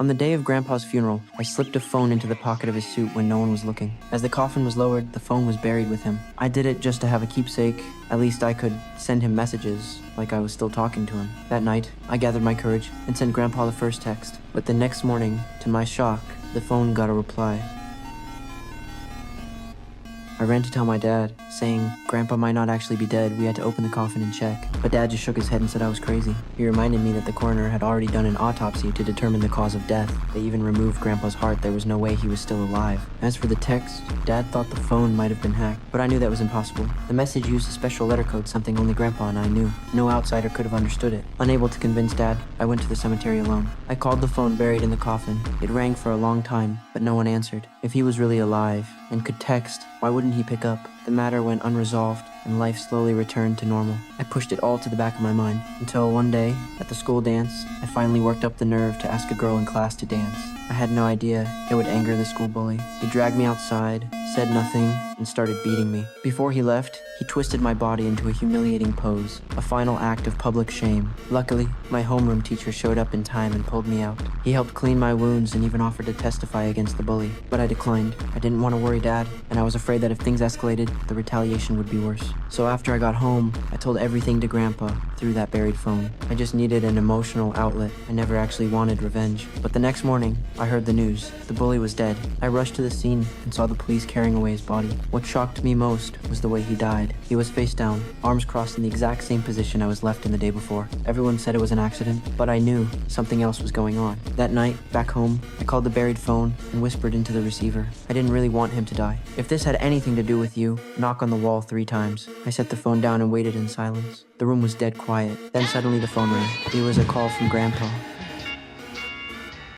On the day of Grandpa's funeral, I slipped a phone into the pocket of his suit when no one was looking. As the coffin was lowered, the phone was buried with him. I did it just to have a keepsake. At least I could send him messages, like I was still talking to him. That night, I gathered my courage and sent Grandpa the first text. But the next morning, to my shock, the phone got a reply. I ran to tell my dad, saying Grandpa might not actually be dead. We had to open the coffin and check. But Dad just shook his head and said I was crazy. He reminded me that the coroner had already done an autopsy to determine the cause of death. They even removed Grandpa's heart. There was no way he was still alive. As for the text, Dad thought the phone might have been hacked, but I knew that was impossible. The message used a special letter code, something only Grandpa and I knew. No outsider could have understood it. Unable to convince Dad, I went to the cemetery alone. I called the phone buried in the coffin. It rang for a long time, but no one answered. If he was really alive and could text, why wouldn't he pick up? The matter went unresolved, and life slowly returned to normal. I pushed it all to the back of my mind, until one day, at the school dance, I finally worked up the nerve to ask a girl in class to dance. I had no idea it would anger the school bully. He dragged me outside, said nothing, and started beating me. Before he left, he twisted my body into a humiliating pose, a final act of public shame. Luckily, my homeroom teacher showed up in time and pulled me out. He helped clean my wounds and even offered to testify against the bully, but I declined. I didn't want to worry Dad, and I was afraid that if things escalated, the retaliation would be worse. So after I got home, I told everything to Grandpa through that buried phone. I just needed an emotional outlet. I never actually wanted revenge. But the next morning, I heard the news. The bully was dead. I rushed to the scene and saw the police carrying away his body. What shocked me most was the way he died. He was face down, arms crossed in the exact same position I was left in the day before. Everyone said it was an accident, but I knew something else was going on. That night, back home, I called the buried phone and whispered into the receiver. I didn't really want him to die. If this had anything to do with you, knock on the wall 3 times. I set the phone down and waited in silence. The room was dead quiet. Then suddenly the phone rang. It was a call from Grandpa.